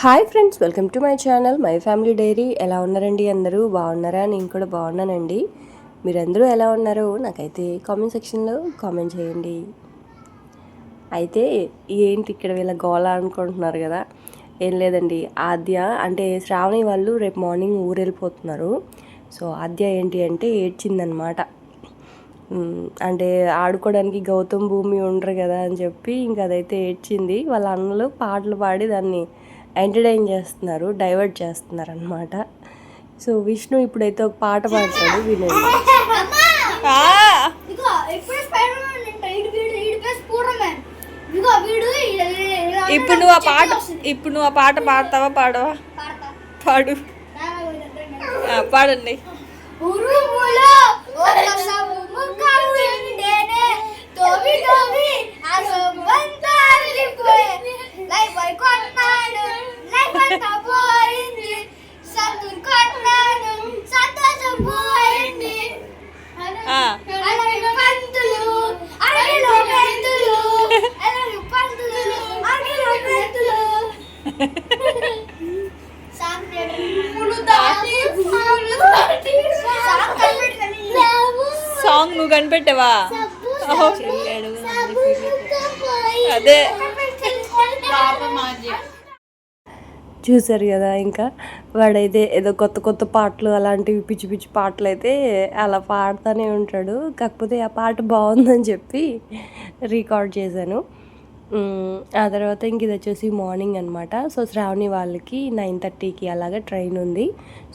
Hi friends, welcome to my channel my family dairy. ఎలా ఉన్నారండి? అందరూ బాగున్నారా? నేను కూడా బాగున్నానండి. మీరందరూ ఎలా ఉన్నారో నాకైతే కామెంట్ సెక్షన్లో కామెంట్ చేయండి. అయితే ఏంటి ఇక్కడ వీళ్ళ గోళ అనుకుంటున్నారు కదా, ఏం లేదండి. ఆద్య అంటే శ్రావణి వాళ్ళు రేపు మార్నింగ్ ఊరు వెళ్ళిపోతున్నారు. సో ఆద్య ఏంటి అంటే ఏడ్చిందనమాట. అంటే ఆడుకోవడానికి గౌతమ్ భూమి ఉండరు కదా అని చెప్పి ఇంకా అదైతే ఏడ్చింది. వాళ్ళ అన్నలు పాటలు పాడి దాన్ని ఎంటర్టైన్ చేస్తున్నారు, డైవర్ట్ చేస్తున్నారు అనమాట. సో విష్ణు ఇప్పుడైతే ఒక పాట పాడతాడు, వినండి. ఇప్పుడు నువ్వు ఆ పాట పాడతావా? పాడవా? పాడు. పాడండి. సాంగ్ నువ్వు కనిపెట్టావా? అదే చూసారు కదా, ఇంకా వాడైతే ఏదో కొత్త కొత్త పాటలు అలాంటివి పిచ్చి పిచ్చి పాటలు అయితే అలా పాడుతూనే ఉంటాడు. కాకపోతే ఆ పాట బాగుందని చెప్పి రికార్డ్ చేశాను. ఆ తర్వాత ఇంక ఇది వచ్చేసి మార్నింగ్ అనమాట. సో శ్రావణి వాళ్ళకి 9:30కి అలాగే ట్రైన్ ఉంది.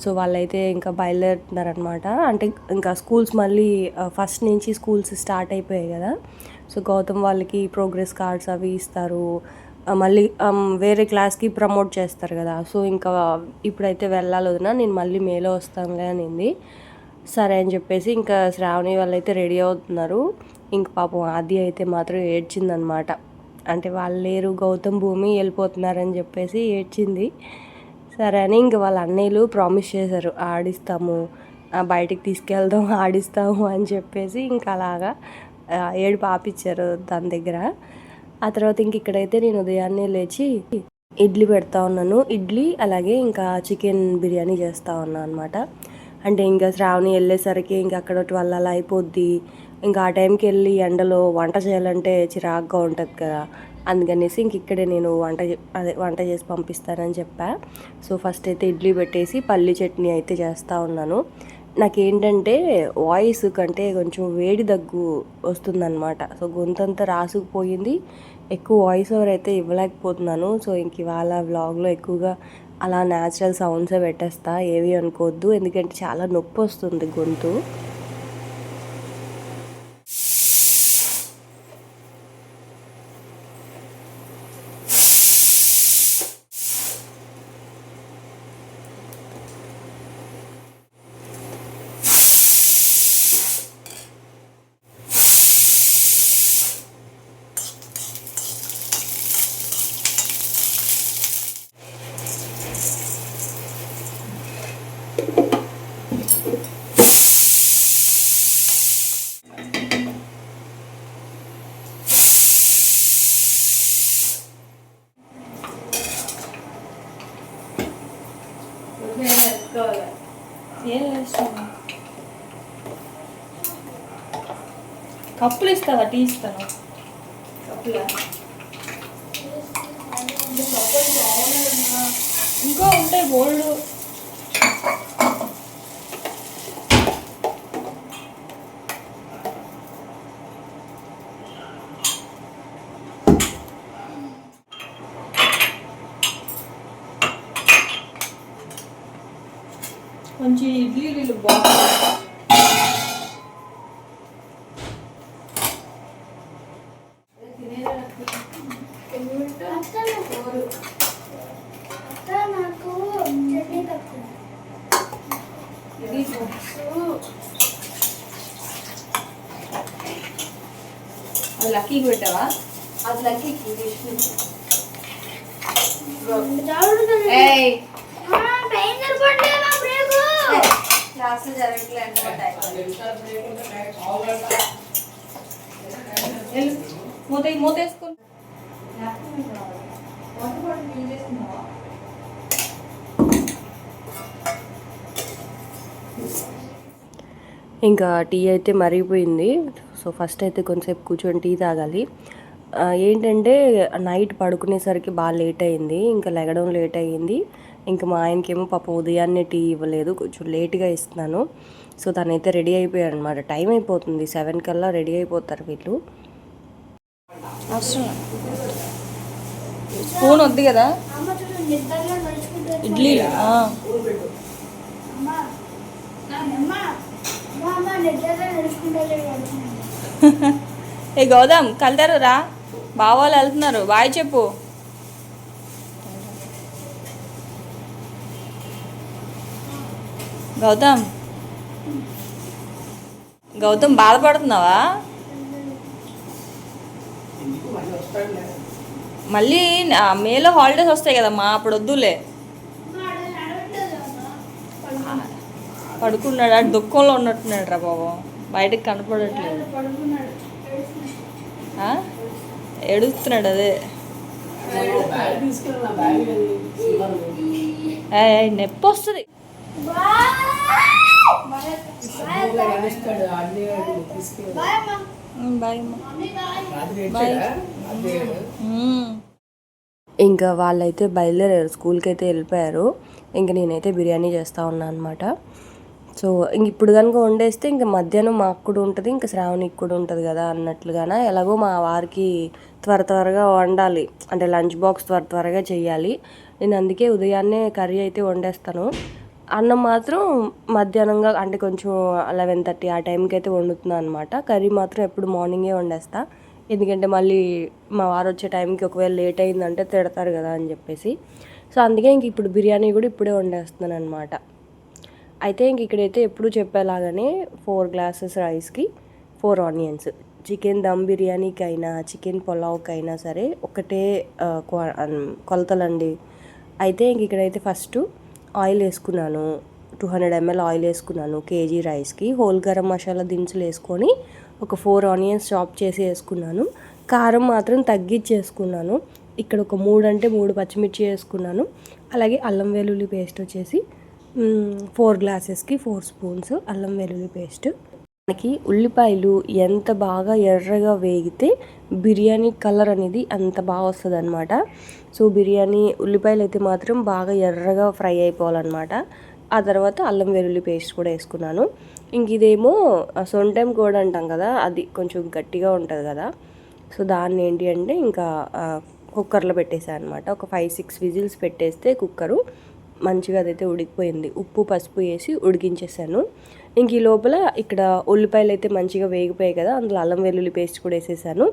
సో వాళ్ళైతే ఇంకా బయలుదేరుతున్నారనమాట. అంటే ఇంకా స్కూల్స్ మళ్ళీ ఫస్ట్ నుంచి స్కూల్స్ స్టార్ట్ అయిపోయాయి కదా. సో గౌతమ్ వాళ్ళకి ప్రోగ్రెస్ కార్డ్స్ అవి ఇస్తారు, మళ్ళీ వేరే క్లాస్కి ప్రమోట్ చేస్తారు కదా. సో ఇంకా ఇప్పుడైతే వెళ్ళాలి వదినా, నేను మళ్ళీ మేలో వస్తానులే అనింది. సరే అని చెప్పేసి ఇంకా శ్రావణి వాళ్ళు అయితే రెడీ అవుతున్నారు. ఇంక పాపం ఆది అయితే మాత్రం ఏడ్చిందనమాట. అంటే వాళ్ళు లేరు, గౌతమ్ భూమి వెళ్ళిపోతున్నారని చెప్పేసి ఏడ్చింది. సరే అని ఇంక వాళ్ళ అన్నయ్యలు ప్రామిస్ చేశారు, ఆడిస్తాము, బయటికి తీసుకెళ్దాం, ఆడిస్తాము అని చెప్పేసి ఇంకా అలాగా ఏడు పాపిచ్చారు దాని దగ్గర. ఆ తర్వాత ఇంక ఇక్కడైతే నేను ఉదయాన్నే లేచి ఇడ్లీ పెడతా ఉన్నాను. ఇడ్లీ అలాగే ఇంకా చికెన్ బిర్యానీ చేస్తూ ఉన్నాను అనమాట. అంటే ఇంకా శ్రావణి వెళ్ళేసరికి ఇంకా అక్కడ 12 అలా అయిపోద్ది. ఇంకా ఆ టైంకి వెళ్ళి ఎండలో వంట చేయాలంటే చిరాగ్గా ఉంటుంది కదా. అందుకనేసి ఇంక ఇక్కడే నేను వంట చేసి పంపిస్తానని చెప్పా. సో ఫస్ట్ అయితే ఇడ్లీ పెట్టేసి పల్లి చట్నీ అయితే చేస్తూ ఉన్నాను. నాకేంటంటే వాయిస్ కంటే కొంచెం వేడి దగ్గు వస్తుందన్నమాట. సో గొంతంతా రాసుకుపోయింది, ఎక్కువ వాయిస్ ఓవర్ అయితే ఇవ్వలేకపోతున్నాను. సో ఇంక ఇవాళ వ్లాగ్లో ఎక్కువగా అలా న్యాచురల్ సౌండ్సే పెట్టేస్తా, ఏవి అనుకోవద్దు, ఎందుకంటే చాలా నొప్పి వస్తుంది గొంతు. కప్పులు ఇస్తావా? టీ ఇస్తాను. కప్పులా ఇంకో ఉంటాయి బోల్డ్. మంచి ఇడ్లీలు బాగుంటాయి. అది లక్కీకి పెట్టావా? అది లక్కీకి క్లాస్ జరగట్లేదు. మూత వేసుకుని ఇంకా టీ అయితే మరిగిపోయింది. సో ఫస్ట్ అయితే కొంచెంసేపు కూర్చొని టీ తాగాలి. ఏంటంటే నైట్ పడుకునేసరికి బాగా లేట్ అయింది, ఇంకా లెగడం లేట్ అయ్యింది. ఇంకా మా ఆయనకేమో పాప ఉదయాన్నే టీ ఇవ్వలేదు, కొంచెం లేట్గా ఇస్తున్నాను. సో తనైతే రెడీ అయిపోయాడు అనమాట. టైం అయిపోతుంది, 7 కల్లా రెడీ అయిపోతారు వీళ్ళు. అవసరం స్పూన్ వద్దు కదా ఇడ్లీ. ఏ గౌతమ్ కలుతారు రా, బావాళ్ళు వెళ్తున్నారు, బాయ్ చెప్పు. గౌతమ్ గౌతమ్ బాధపడుతున్నావా? మళ్ళీ మేలో హాలిడేస్ వస్తాయి కదమ్మా, అప్పుడు వద్దులే. పడుకున్నాడు, అటు దుఃఖంలో ఉన్నట్టున్నాడు రా బాబు, బయటకు కనపడట్లేదు. ఏడుస్తున్నాడు, అదే నొప్పి వస్తుంది. ఇంకా వాళ్ళైతే బయలుదేరారు, స్కూల్కి అయితే వెళ్ళిపోయారు. ఇంక నేనైతే బిర్యానీ చేస్తూ ఉన్నాను అనమాట. సో ఇంక ఇప్పుడు కనుక వండేస్తే ఇంకా మధ్యాహ్నం మాకు కూడా ఉంటుంది, ఇంకా శ్రావణికి కూడా ఉంటుంది కదా అన్నట్లుగానే. ఎలాగో మా వారికి త్వరగా వండాలి, అంటే లంచ్ బాక్స్ త్వరగా చేయాలి. నేను అందుకే ఉదయాన్నే కర్రీ అయితే వండేస్తాను. అన్నం మాత్రం మధ్యాహ్నంగా, అంటే కొంచెం 11:30 ఆ టైంకి అయితే వండుతున్నాను అనమాట. కర్రీ మాత్రం ఎప్పుడు మార్నింగే వండేస్తా, ఎందుకంటే మళ్ళీ మా వారు వచ్చే టైంకి ఒకవేళ లేట్ అయిందంటే తిడతారు కదా అని చెప్పేసి. సో అందుకే ఇంక ఇప్పుడు బిర్యానీ కూడా ఇప్పుడే వండేస్తున్నాను అనమాట. అయితే ఇంక ఇక్కడైతే ఎప్పుడు చెప్పేలాగానే 4 గ్లాసెస్ రైస్కి 4 ఆనియన్స్. చికెన్ దమ్ బిర్యానీకైనా చికెన్ పులావ్కైనా సరే ఒకటే కొలతలండి. అయితే ఇంక ఇక్కడైతే ఫస్ట్ ఆయిల్ వేసుకున్నాను, 200 ml ఆయిల్ వేసుకున్నాను కేజీ రైస్కి. హోల్ గరం మసాలా దినుసులు వేసుకొని ఒక 4 ఆనియన్స్ చాప్ చేసి వేసుకున్నాను. కారం మాత్రం తగ్గించేసుకున్నాను. ఇక్కడ ఒక 3 అంటే 3 పచ్చిమిర్చి వేసుకున్నాను. అలాగే అల్లం వెల్లుల్లి పేస్ట్ వచ్చేసి 4 గ్లాసెస్కి 4 స్పూన్స్ అల్లం వెల్లుల్లి పేస్ట్. మనకి ఉల్లిపాయలు ఎంత బాగా ఎర్రగా వేగితే బిర్యానీ కలర్ అనేది అంత బాగా వస్తుంది అనమాట. సో బిర్యానీ ఉల్లిపాయలు అయితే మాత్రం బాగా ఎర్రగా ఫ్రై అయిపోవాలన్నమాట. ఆ తర్వాత అల్లం వెల్లుల్లి పేస్ట్ కూడా వేసుకున్నాను. ఇంక ఇదేమో సొంటెం కూడా అంటాం కదా, అది కొంచెం గట్టిగా ఉంటుంది కదా. సో దాన్ని ఏంటి అంటే ఇంకా కుక్కర్లో పెట్టేసాను అనమాట. ఒక 5-6 విజిల్స్ పెట్టేస్తే కుక్కరు మంచిగా అదైతే ఉడికిపోయింది. ఉప్పు పసుపు వేసి ఉడికించేసాను. ఇంక ఈ లోపల ఇక్కడ ఉల్లిపాయలు అయితే మంచిగా వేగిపోయాయి కదా, అందులో అల్లం వెల్లుల్లి పేస్ట్ కూడా వేసేసాను.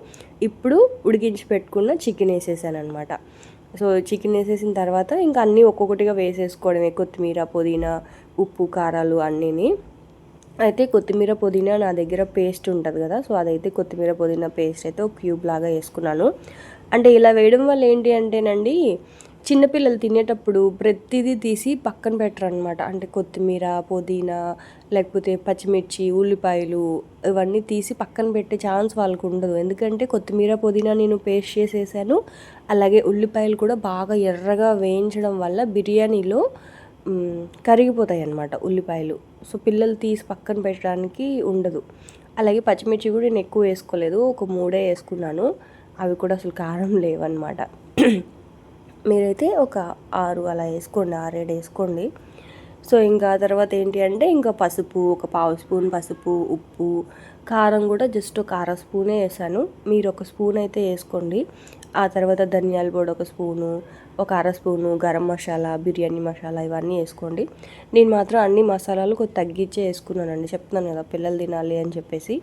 ఇప్పుడు ఉడికించి పెట్టుకున్న చికెన్ వేసేసాను అనమాట. సో చికెన్ వేసేసిన తర్వాత ఇంకా అన్నీ ఒక్కొక్కటిగా వేసేసుకోవడమే, కొత్తిమీర పుదీనా ఉప్పు కారాలు అన్నీని. అయితే కొత్తిమీర పుదీనా నా దగ్గర పేస్ట్ ఉంటుంది కదా, సో అదైతే కొత్తిమీర పుదీనా పేస్ట్ అయితే ఒక క్యూబ్ లాగా వేసుకున్నాను. అంటే ఇలా వేయడం వల్ల ఏంటి అంటేనండి, చిన్నపిల్లలు తినేటప్పుడు ప్రతిదీ తీసి పక్కన పెట్టరు అనమాట. అంటే కొత్తిమీర పుదీనా లేకపోతే పచ్చిమిర్చి ఉల్లిపాయలు ఇవన్నీ తీసి పక్కన పెట్టే ఛాన్స్ వాళ్ళకు ఉండదు. ఎందుకంటే కొత్తిమీర పుదీనా నేను పేస్ట్ చేసేసాను. అలాగే ఉల్లిపాయలు కూడా బాగా ఎర్రగా వేయించడం వల్ల బిర్యానీలో కరిగిపోతాయి అన్నమాట ఉల్లిపాయలు. సో పిల్లలు తీసి పక్కన పెట్టడానికి ఉండదు. అలాగే పచ్చిమిర్చి కూడా నేను ఎక్కువ వేసుకోలేదు, ఒక 3 వేసుకున్నాను. అవి కూడా అసలు కారం లేవన్నమాట. మీరైతే ఒక 6 అలా వేసుకోండి, 6-7 వేసుకోండి. సో ఇంకా తర్వాత ఏంటి అంటే ఇంకా పసుపు ఒక 1/2 స్పూన్ పసుపు, ఉప్పు, కారం కూడా జస్ట్ ఒక 1/2 స్పూనే వేసాను. మీరు ఒక స్పూన్ అయితే వేసుకోండి. ఆ తర్వాత ధనియాల పొడి ఒక స్పూను, ఒక 1/2 స్పూను గరం మసాలా, బిర్యానీ మసాలా ఇవన్నీ వేసుకోండి. నేను మాత్రం అన్ని మసాలాలు కొంచెం తగ్గించే వేసుకున్నానండి, చెప్తున్నాను కదా పిల్లలు తినాలి అని చెప్పేసి.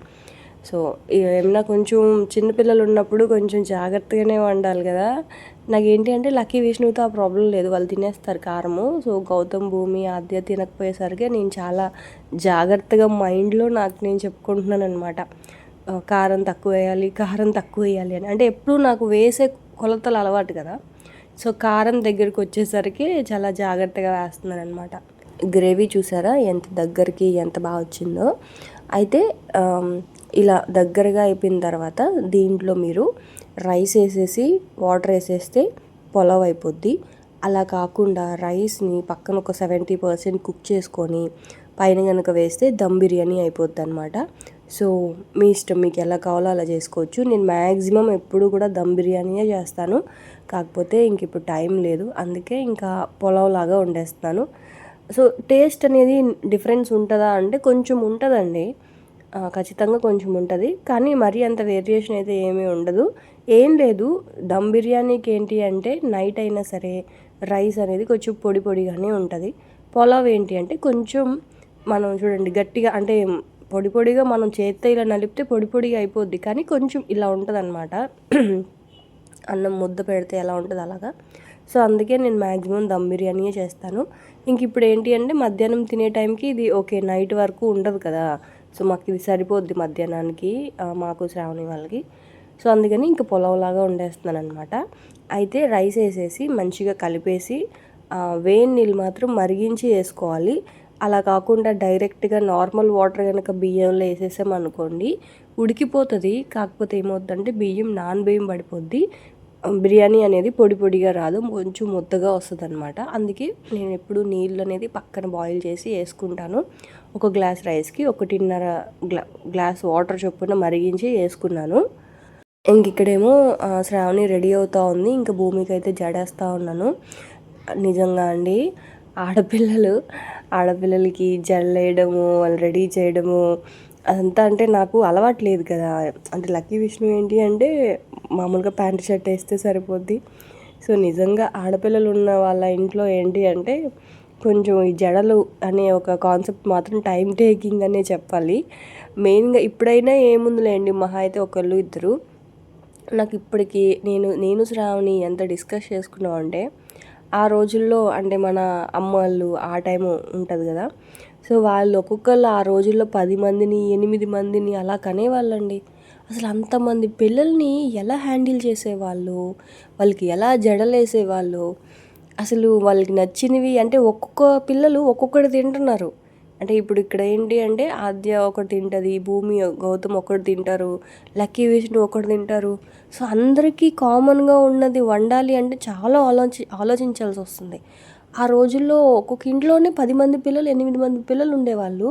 సో ఏమన్నా కొంచెం చిన్నపిల్లలు ఉన్నప్పుడు కొంచెం జాగ్రత్తగానే వండాలి కదా. నాకేంటి అంటే లక్కీ విష్ణుతో ఆ ప్రాబ్లం లేదు, వాళ్ళు తినేస్తారు కారము. సో గౌతమ్ భూమి ఆద్య తినకపోయేసరికి నేను చాలా జాగ్రత్తగా మైండ్లో నాకు నేను చెప్పుకుంటున్నాను అనమాట, కారం తక్కువ వేయాలి అని. అంటే ఎప్పుడు నాకు వేసే కొలతలు అలవాటు కదా, సో కారం దగ్గరికి వచ్చేసరికి చాలా జాగ్రత్తగా వేస్తున్నాను అనమాట. గ్రేవీ చూసారా ఎంత దగ్గరికి ఎంత బాగా వచ్చిందో. అయితే ఇలా దగ్గరగా అయిపోయిన తర్వాత దీంట్లో మీరు రైస్ వేసేసి వాటర్ వేసేస్తే పులావ్ అయిపోద్ది. అలా కాకుండా రైస్ని పక్కన ఒక 70% కుక్ చేసుకొని పైన కనుక వేస్తే దమ్ బిర్యానీ అయిపోద్ది అనమాట. సో మీ ఇష్టం, మీకు ఎలా కావాలో అలా చేసుకోవచ్చు. నేను మ్యాక్సిమం ఎప్పుడు కూడా దమ్ బిర్యానీయే చేస్తాను. కాకపోతే ఇంక ఇప్పుడు టైం లేదు, అందుకే ఇంకా పులావ్ లాగా వండేస్తున్నాను. సో టేస్ట్ అనేది డిఫరెన్స్ ఉంటుందా అంటే కొంచెం ఉంటుందండి, ఖచ్చితంగా కొంచెం ఉంటుంది. కానీ మరీ అంత వేరియేషన్ అయితే ఏమీ ఉండదు. ఏం లేదు, దమ్ బిర్యానీకి ఏంటి అంటే నైట్ అయినా సరే రైస్ అనేది కొంచెం పొడి పొడిగానే ఉంటుంది. పులావ్ ఏంటి అంటే కొంచెం మనం చూడండి గట్టిగా, అంటే పొడి పొడిగా మనం చేత్తో ఇలా నలిపితే పొడి పొడిగా అయిపోద్ది, కానీ కొంచెం ఇలా ఉంటుంది అనమాట. అన్నం ముద్ద పెడితే ఎలా ఉంటుంది అలాగా. సో అందుకే నేను మ్యాక్సిమం దమ్ బిర్యానీయే చేస్తాను. ఇంక ఇప్పుడు ఏంటి అంటే మధ్యాహ్నం తినే టైంకి ఇది ఓకే, నైట్ వరకు ఉండదు కదా, సో మాకు ఇది సరిపోద్ది మధ్యాహ్నానికి, మాకు శ్రావణి వాళ్ళకి. సో అందుకని ఇంక పులావ్లాగా వండేస్తున్నాను అనమాట. అయితే రైస్ వేసేసి మంచిగా కలిపేసి వేడి నీళ్ళు మాత్రం మరిగించి వేసుకోవాలి. అలా కాకుండా డైరెక్ట్గా నార్మల్ వాటర్ కనుక బియ్యంలో వేసేసామనుకోండి ఉడికిపోతుంది. కాకపోతే ఏమవుతుందంటే బియ్యం బియ్యం పడిపోద్ది, బిర్యానీ అనేది పొడి పొడిగా రాదు, కొంచెం ముద్దగా వస్తుంది అనమాట. అందుకే నేను ఎప్పుడు నీళ్ళు అనేది పక్కన బాయిల్ చేసి వేసుకుంటాను. ఒక గ్లాస్ రైస్కి 1.5 గ్లాస్ వాటర్ చొప్పున మరిగించి వేసుకున్నాను. ఇంక ఇక్కడేమో శ్రావణి రెడీ అవుతూ ఉంది, ఇంకా భూమికి అయితే జడేస్తూ ఉన్నాను. నిజంగా అండి, ఆడపిల్లలకి జడలేయడము, వాళ్ళు రెడీ చేయడము అదంతా అంటే నాకు అలవాటు లేదు కదా. అంటే లక్కీ విష్ణు ఏంటి అంటే మామూలుగా ప్యాంట్ షర్ట్ వేస్తే సరిపోద్ది. సో నిజంగా ఆడపిల్లలు ఉన్న వాళ్ళ ఇంట్లో ఏంటి అంటే కొంచెం ఈ జడలు అనే ఒక కాన్సెప్ట్ మాత్రం టైం టేకింగ్ అనే చెప్పాలి. మెయిన్గా ఇప్పుడైనా ఏముందిలేండి, మహా అయితే ఒకళ్ళు ఇద్దరు. నాకు ఇప్పటికీ నేను శ్రావణి ఎంత డిస్కస్ చేసుకున్నామంటే, ఆ రోజుల్లో అంటే మన అమ్మ వాళ్ళు ఆ టైము ఉంటుంది కదా, సో వాళ్ళు ఒక్కొక్కళ్ళు ఆ రోజుల్లో 10 మందిని 8 మందిని అలా కనేవాళ్ళండి. అసలు అంతమంది పిల్లల్ని ఎలా హ్యాండిల్ చేసేవాళ్ళు, వాళ్ళకి ఎలా జడలేసేవాళ్ళు, అసలు వాళ్ళకి నచ్చినవి అంటే ఒక్కొక్క పిల్లలు ఒక్కొక్కటి తింటున్నారు. అంటే ఇప్పుడు ఇక్కడ ఏంటి అంటే ఆద్య ఒకటి తింటుంది, భూమి గౌతమ్ ఒకటి తింటారు, లక్కీ విష్ణు ఒకటి తింటారు. సో అందరికీ కామన్గా ఉన్నది వండాలి అంటే చాలా ఆలోచించాల్సి వస్తుంది. ఆ రోజుల్లో ఒక్కొక్క ఇంట్లోనే 10 మంది పిల్లలు 8 మంది పిల్లలు ఉండేవాళ్ళు.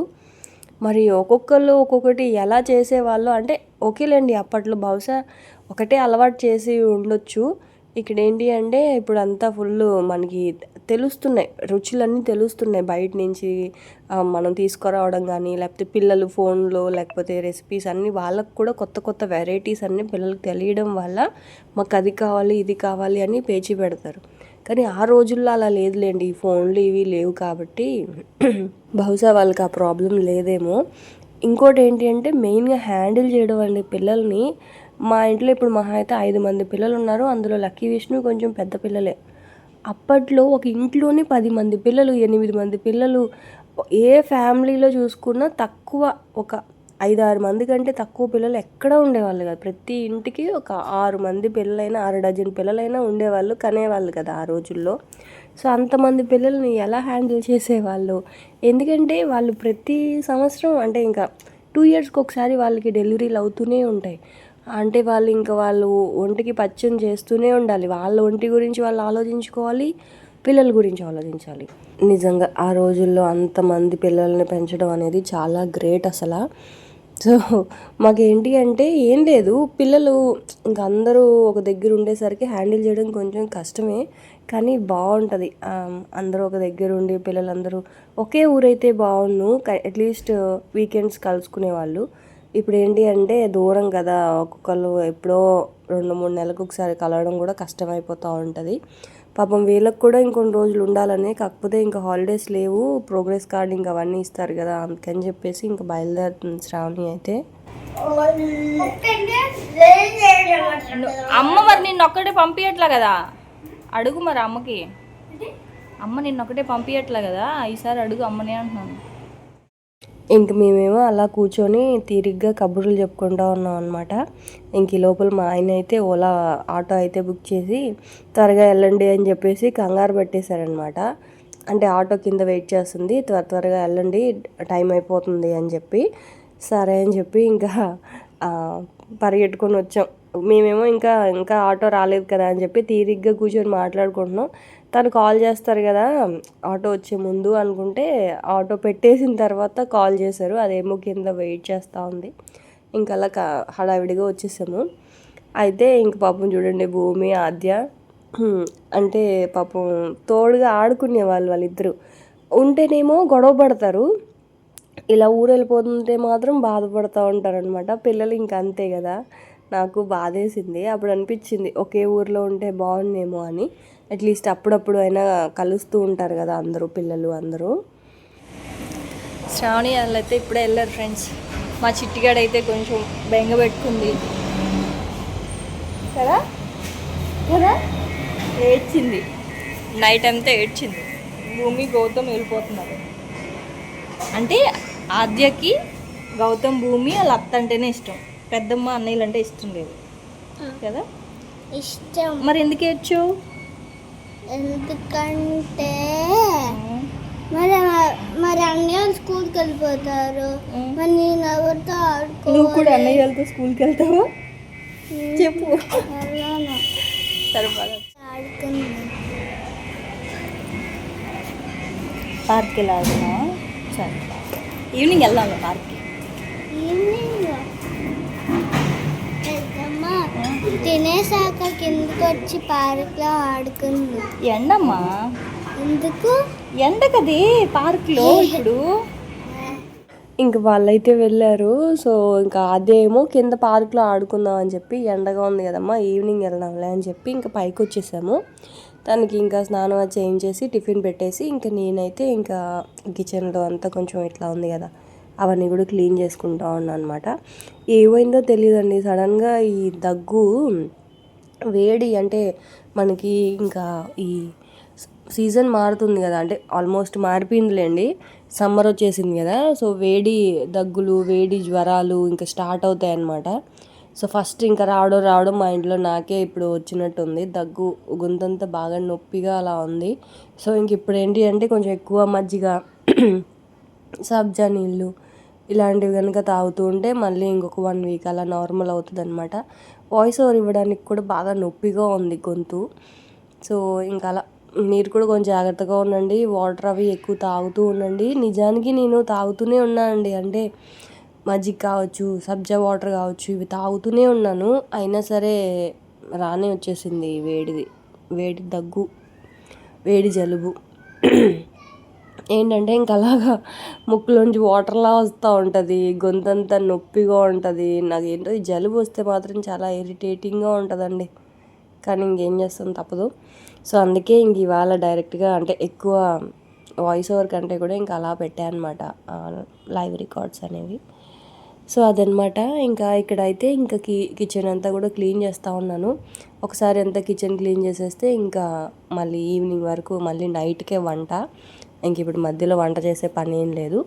మరి ఒక్కొక్కళ్ళు ఒక్కొక్కటి ఎలా చేసేవాళ్ళు అంటే ఓకేలేండి, అప్పట్లో బహుశా ఒకటే అలవాటు చేసి ఉండొచ్చు. ఇక్కడ ఏంటి అంటే ఇప్పుడు అంతా ఫుల్ మనకి తెలుస్తున్నాయి, రుచులన్నీ తెలుస్తున్నాయి బయట నుంచి మనం తీసుకురావడం కానీ, లేకపోతే పిల్లలు ఫోన్లో లేకపోతే రెసిపీస్ అన్నీ వాళ్ళకు కూడా కొత్త కొత్త వెరైటీస్ అన్నీ పిల్లలకు తెలియడం వల్ల మాకు అది కావాలి ఇది కావాలి అని పేచి పెడతారు. కానీ ఆ రోజుల్లో అలా లేదులేండి, ఈ ఫోన్లు ఇవి లేవు కాబట్టి బహుశా వాళ్ళకి ఆ ప్రాబ్లం లేదేమో. ఇంకోటి ఏంటి అంటే మెయిన్గా హ్యాండిల్ చేయడం అండి పిల్లల్ని. మా ఇంట్లో ఇప్పుడు మహా అయితే 5 మంది పిల్లలు ఉన్నారు, అందులో లక్కీ విష్ణు కొంచెం పెద్ద పిల్లలే. అప్పట్లో ఒక ఇంట్లోనే 10 మంది పిల్లలు 8 మంది పిల్లలు, ఏ ఫ్యామిలీలో చూసుకున్నా తక్కువ ఒక 5-6 మంది కంటే తక్కువ పిల్లలు ఎక్కడ ఉండేవాళ్ళు కాదు. ప్రతి ఇంటికి ఒక 6 మంది పిల్లలైనా 6 డజన్ పిల్లలైనా ఉండేవాళ్ళు, కనేవాళ్ళు కదా ఆ రోజుల్లో. సో అంతమంది పిల్లల్ని ఎలా హ్యాండిల్ చేసేవాళ్ళు, ఎందుకంటే వాళ్ళు ప్రతి సంవత్సరం అంటే ఇంకా 2 ఇయర్స్కి ఒకసారి వాళ్ళకి డెలివరీలు అవుతూనే ఉంటాయి. అంటే వాళ్ళు ఒంటికి పచ్చని చేస్తూనే ఉండాలి, వాళ్ళ ఒంటి గురించి వాళ్ళు ఆలోచించుకోవాలి, పిల్లల గురించి ఆలోచించాలి. నిజంగా ఆ రోజుల్లో అంతమంది పిల్లల్ని పెంచడం అనేది చాలా గ్రేట్ అసలు. సో మాకేంటి అంటే ఏం లేదు, పిల్లలు ఇంకా అందరూ ఒక దగ్గర ఉండేసరికి హ్యాండిల్ చేయడం కొంచెం కష్టమే, కానీ బాగుంటుంది. అందరూ ఒక దగ్గర ఉండి పిల్లలందరూ ఒకే ఊరైతే బాగుండు, అట్లీస్ట్ వీకెండ్స్ కలుసుకునేవాళ్ళు. ఇప్పుడు ఏంటి అంటే దూరం కదా, ఒక్కొక్కళ్ళు ఎప్పుడో 2-3 నెలలకు ఒకసారి కలవడం కూడా కష్టమైపోతూ ఉంటుంది. పాపం వీళ్ళకి కూడా ఇంకొన్ని రోజులు ఉండాలని, కాకపోతే ఇంకా హాలిడేస్ లేవు, ప్రోగ్రెస్ కార్డ్ ఇంకా అవన్నీ ఇస్తారు కదా, అందుకని చెప్పేసి ఇంకా బయలుదేరుతుంది శ్రావణి అయితే. అమ్మ మరి నిన్నొక్కటే పంపించట్లే కదా, అడుగు మరి అమ్మకి. అమ్మ నిన్నొక్కటే పంపించట్లే కదా, ఈసారి అడుగు అమ్మనే అంటున్నాను. ఇంక మేమేమో అలా కూర్చొని తీరిగ్గా కబుర్లు చెప్పుకుంటూ ఉన్నాం అనమాట. ఇంక ఈ లోపల మా ఆయన అయితే ఓలా ఆటో అయితే బుక్ చేసి త్వరగా వెళ్ళండి అని చెప్పేసి కంగారు పెట్టేశారనమాట. అంటే ఆటో కింద వెయిట్ చేస్తుంది, త్వరగా వెళ్ళండి టైం అయిపోతుంది అని చెప్పి. సరే అని చెప్పి ఇంకా పరిగెట్టుకొని వచ్చాం. మేమేమో ఇంకా ఆటో రాలేదు కదా అని చెప్పి తీరిగ్గా కూర్చొని మాట్లాడుకుంటున్నాం. తను కాల్ చేస్తారు కదా ఆటో వచ్చే ముందు అనుకుంటే ఆటో పెట్టేసిన తర్వాత కాల్ చేశారు. అదేమో కింద వెయిట్ చేస్తూ ఉంది. ఇంకా అలా హడావిడిగా వచ్చేసాము. అయితే ఇంక పాపం చూడండి భూమి ఆద్య అంటే పాపం తోడుగా ఆడుకునే వాళ్ళిద్దరు ఉంటేనేమో గొడవ పడతారు, ఇలా ఊరు వెళ్ళిపోతుంటే మాత్రం బాధపడుతూ ఉంటారనమాట. పిల్లలు ఇంక అంతే కదా. నాకు బాధేసింది. అప్పుడు అనిపించింది ఒకే ఊరిలో ఉంటే బాగుండేమో అని. అట్లీస్ట్ అప్పుడప్పుడు అయినా కలుస్తూ ఉంటారు కదా అందరూ పిల్లలు అందరూ. శ్రావణి వాళ్ళైతే ఇప్పుడే వెళ్ళారు ఫ్రెండ్స్. మా చిట్టిగాడైతే కొంచెం బెంగ పెట్టుకుంది కదా కదా, ఏడ్చింది. నైట్ అంతా ఏడ్చింది. భూమి గౌతమ్ వెళ్ళిపోతున్నారు అంటే ఆద్యకి గౌతమ్ భూమి వాళ్ళ అత్త అంటేనే ఇష్టం, పెద్దమ్మ అన్నయ్యలు అంటే ఇష్టం లేదు కదా. ఇష్టం. మరి ఎందుకు ఏడ్చావు? ఎందుకంటే మరి మరి అన్నయ్య స్కూల్కి వెళ్ళిపోతారు, మరి నేను ఎవరితో ఆడుకో. నువ్వు కూడా అన్నయ్యలతో స్కూల్కి వెళ్తావా? చెప్పు. సరే ఆడుకుంది. పార్క్కి వెళ్ళాలన్నా? సరే ఈవినింగ్ వెళ్దాం పార్క్కి. ఈవినింగ్ పెద్దమ్మ తినేసాక కిందకి వచ్చి పార్క్లో ఆడుకుంది. ఎండమ్మా. ఎందుకు? ఎండ కదే పార్క్లో ఇప్పుడు. ఇంక వాళ్ళైతే వెళ్ళారు. సో ఇంకా అదేమో కింద పార్క్లో ఆడుకుందాం అని చెప్పి, ఎండగా ఉంది కదమ్మా ఈవినింగ్ వెళ్దాంలే అని చెప్పి ఇంకా పైకి వచ్చేసాము. తనకి ఇంకా స్నానం చేయించేసి టిఫిన్ పెట్టేసి ఇంకా నేనైతే ఇంకా కిచెన్లో అంతా కొంచెం ఇట్లా ఉంది కదా అవన్నీ కూడా క్లీన్ చేసుకుంటా ఉన్నాను అనమాట. ఏమైందో తెలియదండి, సడన్గా ఈ దగ్గు వేడి అంటే మనకి ఇంకా ఈ సీజన్ మారుతుంది కదా, అంటే ఆల్మోస్ట్ మారిపోయిందిలేండి, సమ్మర్ వచ్చేసింది కదా. సో వేడి దగ్గులు వేడి జ్వరాలు ఇంకా స్టార్ట్ అవుతాయి అన్నమాట. సో ఫస్ట్ ఇంకా రావడం మా ఇంట్లో నాకే ఇప్పుడు వచ్చినట్టు ఉంది. దగ్గు గొంతంతా బాగా నొప్పిగా అలా ఉంది. సో ఇంక ఇప్పుడు ఏంటి అంటే కొంచెం ఎక్కువ మజ్జిగ సబ్జా నీళ్ళు ఇలాంటివి కనుక తాగుతూ ఉంటే మళ్ళీ ఇంకొక 1 వీక్ అలా నార్మల్ అవుతుంది అనమాట. వాయిస్ ఓవర్ ఇవ్వడానికి కూడా బాగా నొప్పిగా ఉంది గొంతు. సో ఇంకా అలా మీరు కూడా కొంచెం జాగ్రత్తగా ఉండండి, వాటర్ అవి ఎక్కువ తాగుతూ ఉండండి. నిజానికి నేను తాగుతూనే ఉన్నానండి, అంటే మజ్జిగ కావచ్చు సబ్జా వాటర్ కావచ్చు ఇవి తాగుతూనే ఉన్నాను. అయినా సరే రానే వచ్చేసింది వేడి దగ్గు వేడి జలుబు. ఏంటంటే ఇంక అలాగా ముక్కులోంచి వాటర్లా వస్తూ ఉంటుంది, గొంతంతా నొప్పిగా ఉంటుంది. నాకేంటో ఈ జలుబు వస్తే మాత్రం చాలా ఇరిటేటింగ్గా ఉంటుందండి, కానీ ఇంకేం చేస్తాం తప్పదు. సో అందుకే ఇంక ఇవాళ డైరెక్ట్గా అంటే ఎక్కువ వాయిస్ ఓవర్ కంటే కూడా ఇంకా అలా పెట్టానమాట లైవ్ రికార్డ్స్ అనేవి. సో అదనమాట. ఇంకా ఇక్కడైతే ఇంకా కిచెన్ అంతా కూడా క్లీన్ చేస్తూ ఉన్నాను. ఒకసారి అంతా కిచెన్ క్లీన్ చేసేస్తే ఇంకా మళ్ళీ ఈవినింగ్ వరకు మళ్ళీ నైట్కే వంట. ఇంక ఇప్పుడు మధ్యలో వంట చేసే పని ఏం లేదు.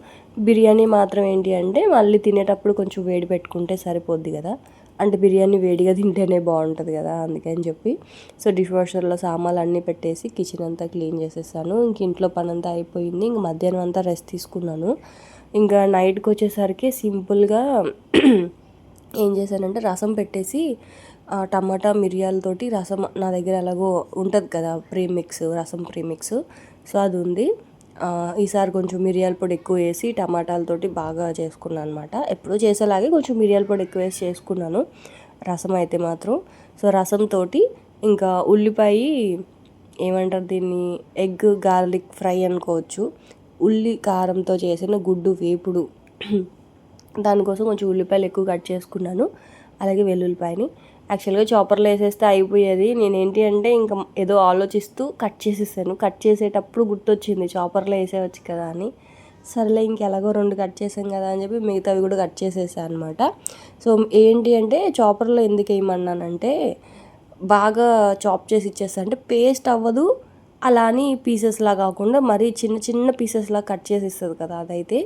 బిర్యానీ మాత్రం ఏంటి అంటే మళ్ళీ తినేటప్పుడు కొంచెం వేడి పెట్టుకుంటే సరిపోద్ది కదా, అంటే బిర్యానీ వేడిగా తింటేనే బాగుంటుంది కదా, అందుకని చెప్పి. సో డిష్ వాషర్లో సామాన్లు అన్నీ పెట్టేసి కిచెన్ అంతా క్లీన్ చేసేసాను. ఇంక ఇంట్లో పని అంతా అయిపోయింది. ఇంక మధ్యాహ్నం అంతా రెస్ట్ తీసుకున్నాను. ఇంకా నైట్కి వచ్చేసరికి సింపుల్గా ఏం చేశానంటే రసం పెట్టేసి టమాటా మిరియాలతోటి రసం నా దగ్గర ఎలాగో ఉంటుంది కదా ప్రీమిక్స్, రసం ప్రీమిక్స్, సో అది ఉంది. ఈసారి కొంచెం మిరియాల పొడి ఎక్కువ వేసి టమాటాలతోటి బాగా చేసుకున్నాను అనమాట. ఎప్పుడూ చేసేలాగే కొంచెం మిరియాల పొడి ఎక్కువ వేసి చేసుకున్నాను రసం అయితే మాత్రం. సో రసంతో ఇంకా ఉల్లిపాయ ఏమంటారు దీన్ని, ఎగ్ గార్లిక్ ఫ్రై అనుకోవచ్చు, ఉల్లి కారంతో చేసిన గుడ్డు వేపుడు. దానికోసం కొంచెం ఉల్లిపాయలు ఎక్కువ కట్ చేసుకున్నాను, అలాగే వెల్లుల్లిపాయని. యాక్చువల్గా చాపర్లో వేసేస్తే అయిపోయేది. నేనేంటి అంటే ఇంకా ఏదో ఆలోచిస్తూ కట్ చేసేసాను. కట్ చేసేటప్పుడు గుర్తొచ్చింది చాపర్లో వేసేవచ్చు కదా అని. సరేలే ఇంకెలాగో 2 కట్ చేసాం కదా అని చెప్పి మిగతావి కూడా కట్ చేసేసాను అనమాట. సో ఏంటి అంటే చాపర్లో ఎందుకు వేయమన్నానంటే బాగా చాప్ చేసి ఇచ్చేస్తా, అంటే పేస్ట్ అవ్వదు, అలా అని పీసెస్లా కాకుండా మరీ చిన్న చిన్న పీసెస్లా కట్ చేసి ఇస్తుంది కదా అదైతే.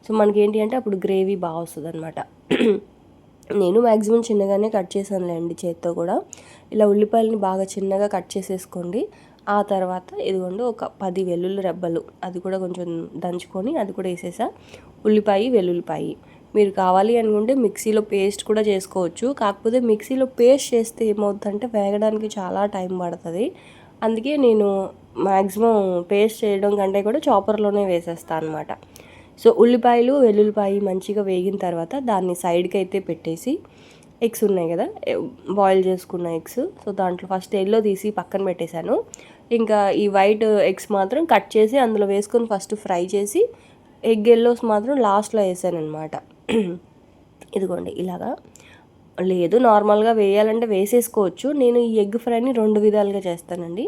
సో మనకి ఏంటి అంటే అప్పుడు గ్రేవీ బాగా వస్తుంది అనమాట. నేను మ్యాక్సిమం చిన్నగానే కట్ చేశానులేండి చేత్తో కూడా. ఇలా ఉల్లిపాయలని బాగా చిన్నగా కట్ చేసేసుకోండి. ఆ తర్వాత ఇదిగోండి ఒక 10 వెల్లుల్లి రెబ్బలు, అది కూడా కొంచెం దంచుకొని అది కూడా వేసేసా. ఉల్లిపాయ వెల్లుల్లిపాయ మీరు కావాలి అనుకుంటే మిక్సీలో పేస్ట్ కూడా చేసుకోవచ్చు. కాకపోతే మిక్సీలో పేస్ట్ చేస్తే ఏమవుతుందంటే వేగడానికి చాలా టైం పడుతుంది. అందుకే నేను మ్యాక్సిమం పేస్ట్ చేయడం కంటే కూడా చాపర్లోనే వేసేస్తాను అనమాట. సో ఉల్లిపాయలు వెల్లుల్లిపాయ మంచిగా వేగిన తర్వాత దాన్ని సైడ్కి అయితే పెట్టేసి ఎగ్స్ ఉన్నాయి కదా, బాయిల్ చేసుకున్న ఎగ్స్, సో దాంట్లో ఫస్ట్ ఎల్లో తీసి పక్కన పెట్టేశాను. ఇంకా ఈ వైట్ ఎగ్స్ మాత్రం కట్ చేసి అందులో వేసుకొని ఫస్ట్ ఫ్రై చేసి ఎగ్ ఎల్లోస్ మాత్రం లాస్ట్లో వేసాను అనమాట. ఇదిగోండి ఇలాగా. లేదు నార్మల్గా వేయాలంటే వేసేసుకోవచ్చు. నేను ఈ ఎగ్ ఫ్రైని 2 విధాలుగా చేస్తానండి.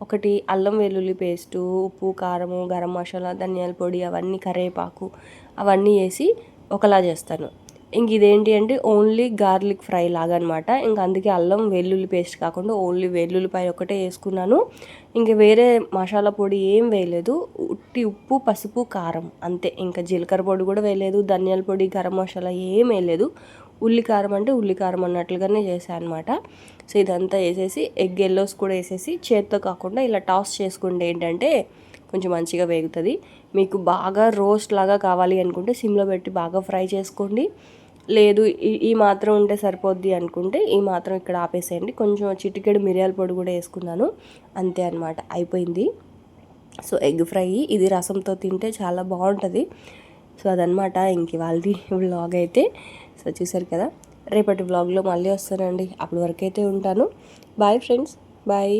ఒకటి అల్లం వెల్లుల్లి పేస్టు, ఉప్పు, కారము, గరం మసాలా, ధనియాల పొడి, అవన్నీ కరివేపాకు అవన్నీ వేసి ఒకలా చేస్తాను. ఇంక ఇదేంటి అంటే ఓన్లీ గార్లిక్ ఫ్రై లాగా అనమాట. ఇంక అందుకే అల్లం వెల్లుల్లి పేస్ట్ కాకుండా ఓన్లీ వెల్లుల్లిపాయ ఒకటే వేసుకున్నాను. ఇంక వేరే మసాలా పొడి ఏం వేయలేదు, ఉట్టి ఉప్పు, పసుపు, కారం అంతే. ఇంకా జీలకర్ర పొడి కూడా వేయలేదు, ధనియాల పొడి, గరం మసాలా ఏం వేయలేదు. ఉల్లికారం అంటే ఉల్లికారం అన్నట్లుగానే చేశాను అనమాట. సో ఇదంతా వేసేసి ఎగ్ ఎల్లోస్ కూడా వేసేసి చేత్తో కాకుండా ఇలా టాస్ చేసుకుంటే ఏంటంటే కొంచెం మంచిగా వేగుతుంది. మీకు బాగా రోస్ట్ లాగా కావాలి అనుకుంటే సిమ్లో పెట్టి బాగా ఫ్రై చేసుకోండి. లేదు ఈ మాత్రం ఉంటే సరిపోద్ది అనుకుంటే ఈ మాత్రం ఇక్కడ ఆపేసేయండి. కొంచెం చిటికెడు మిరియాల పొడి కూడా వేసుకున్నాను, అంతే అనమాట, అయిపోయింది. సో ఎగ్ ఫ్రై ఇది రసంతో తింటే చాలా బాగుంటుంది. సో అదనమాట ఇంక ఇవాళ వ్లాగ్ అయితే. సో చూసారు కదా, రేపటి వ్లాగ్లో మళ్ళీ వస్తానండి. అప్పటి వరకు అయితే ఉంటాను. Bye friends, bye.